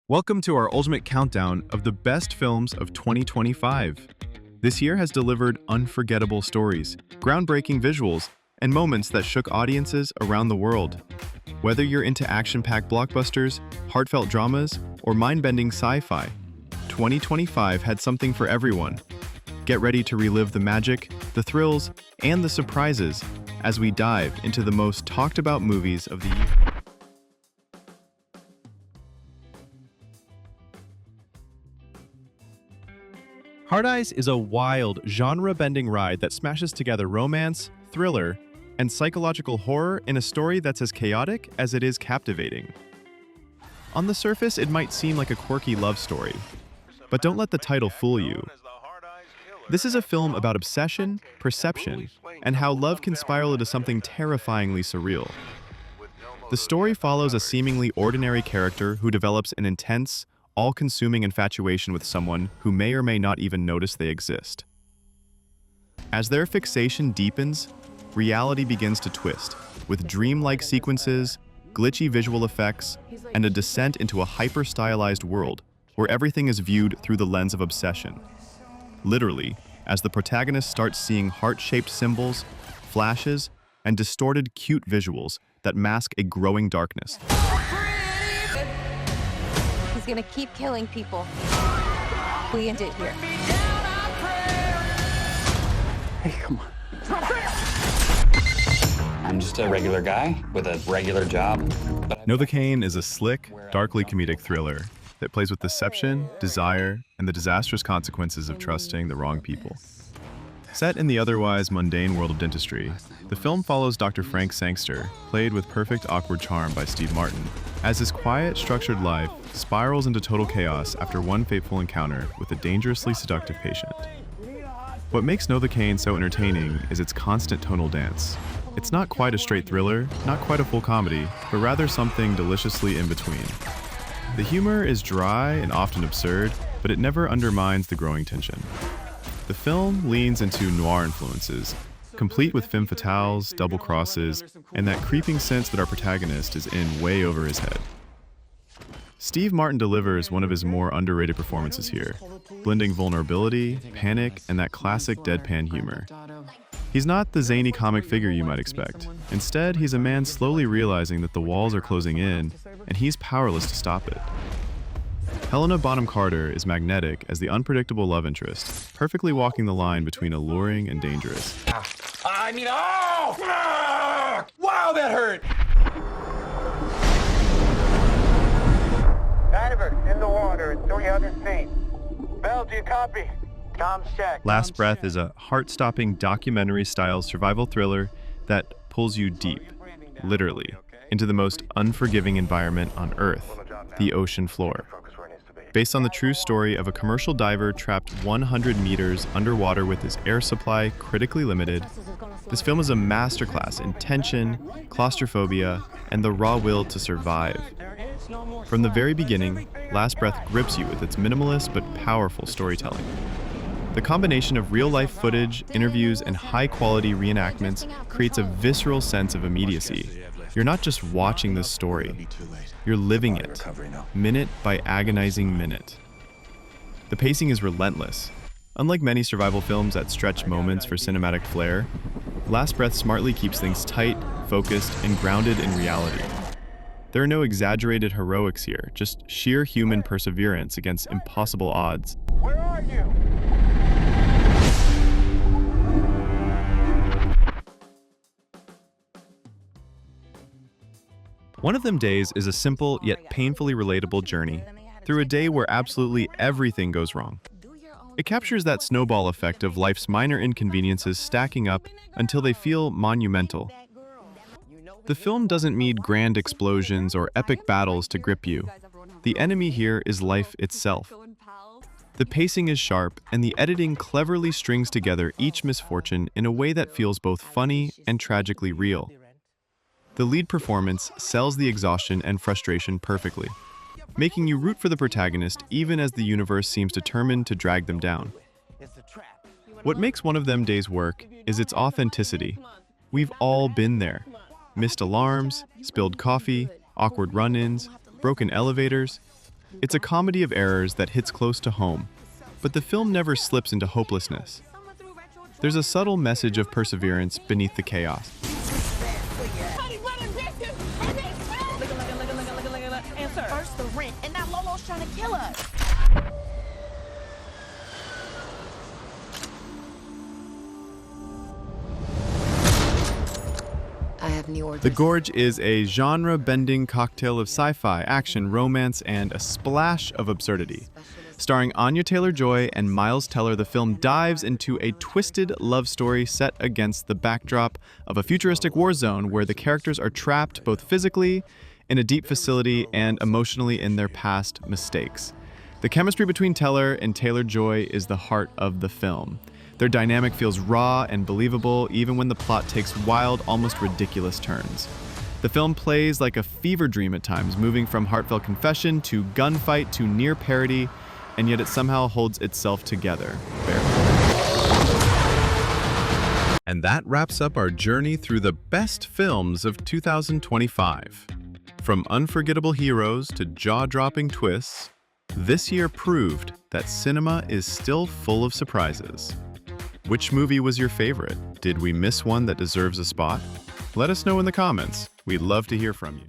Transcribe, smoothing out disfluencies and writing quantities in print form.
Welcome to our ultimate countdown of the best films of 2025. This year has delivered unforgettable stories, groundbreaking visuals, and moments that shook audiences around the world. Whether you're into action-packed blockbusters, heartfelt dramas, or mind-bending sci-fi, 2025 had something for everyone. Get ready to relive the magic, the thrills, and the surprises as we dive into the most talked-about movies of the year. Hard Eyes is a wild, genre-bending ride that smashes together romance, thriller, and psychological horror in a story that's as chaotic as it is captivating. On the surface, it might seem like a quirky love story, but don't let the title fool you. This is a film about obsession, perception, and how love can spiral into something terrifyingly surreal. The story follows a seemingly ordinary character who develops an intense, all-consuming infatuation with someone who may or may not even notice they exist. As their fixation deepens, reality begins to twist, with dreamlike sequences, glitchy visual effects, and a descent into a hyper-stylized world where everything is viewed through the lens of obsession. Literally, as the protagonist starts seeing heart-shaped symbols, flashes, and distorted, cute visuals that mask a growing darkness. He's gonna keep killing people. We end it here. Hey, come on. I'm just a regular guy with a regular job. Novocaine is a slick, darkly comedic thriller that plays with deception, desire, and the disastrous consequences of trusting the wrong people. Set in the otherwise mundane world of dentistry, the film follows Dr. Frank Sangster, played with perfect awkward charm by Steve Martin, as his quiet, structured life spirals into total chaos after one fateful encounter with a dangerously seductive patient. What makes Novocaine so entertaining is its constant tonal dance. It's not quite a straight thriller, not quite a full comedy, but rather something deliciously in between. The humor is dry and often absurd, but it never undermines the growing tension. The film leans into noir influences, complete with femme fatales, double crosses, and that creeping sense that our protagonist is in way over his head. Steve Martin delivers one of his more underrated performances here, blending vulnerability, panic, and that classic deadpan humor. He's not the zany comic figure you might expect. Instead, he's a man slowly realizing that the walls are closing in, and he's powerless to stop it. Helena Bonham Carter is magnetic as the unpredictable love interest, perfectly walking the line between alluring and dangerous. Oh! Fuck! Wow, that hurt! Diver, in the water at 300 feet. Bell, do you copy? Comms check. Last Breath is a heart-stopping documentary-style survival thriller that pulls you deep, literally, into the most unforgiving environment on Earth, the ocean floor. Based on the true story of a commercial diver trapped 100 meters underwater with his air supply critically limited, this film is a masterclass in tension, claustrophobia, and the raw will to survive. From the very beginning, Last Breath grips you with its minimalist but powerful storytelling. The combination of real-life footage, interviews, and high-quality reenactments creates a visceral sense of immediacy. You're not just watching this story, you're living it, minute by agonizing minute. The pacing is relentless. Unlike many survival films that stretch moments for cinematic flair, Last Breath smartly keeps things tight, focused, and grounded in reality. There are no exaggerated heroics here, just sheer human perseverance against impossible odds. Where are you? One of Them Days is a simple yet painfully relatable journey through a day where absolutely everything goes wrong. It captures that snowball effect of life's minor inconveniences stacking up until they feel monumental. The film doesn't need grand explosions or epic battles to grip you. The enemy here is life itself. The pacing is sharp, and the editing cleverly strings together each misfortune in a way that feels both funny and tragically real. The lead performance sells the exhaustion and frustration perfectly, making you root for the protagonist even as the universe seems determined to drag them down. What makes One of Them Days work is its authenticity. We've all been there. Missed alarms, spilled coffee, awkward run-ins, broken elevators. It's a comedy of errors that hits close to home, but the film never slips into hopelessness. There's a subtle message of perseverance beneath the chaos. First the rent, and now Lolo's trying to kill us. I have new orders. The Gorge is a genre-bending cocktail of sci-fi, action, romance, and a splash of absurdity. Starring Anya Taylor-Joy and Miles Teller, the film dives into a twisted love story set against the backdrop of a futuristic war zone where the characters are trapped both physically in a deep facility and emotionally in their past mistakes. The chemistry between Teller and Taylor-Joy is the heart of the film. Their dynamic feels raw and believable even when the plot takes wild, almost ridiculous turns. The film plays like a fever dream at times, moving from heartfelt confession to gunfight to near parody, and yet it somehow holds itself together. And that wraps up our journey through the best films of 2025. From unforgettable heroes to jaw-dropping twists, this year proved that cinema is still full of surprises. Which movie was your favorite? Did we miss one that deserves a spot? Let us know in the comments. We'd love to hear from you.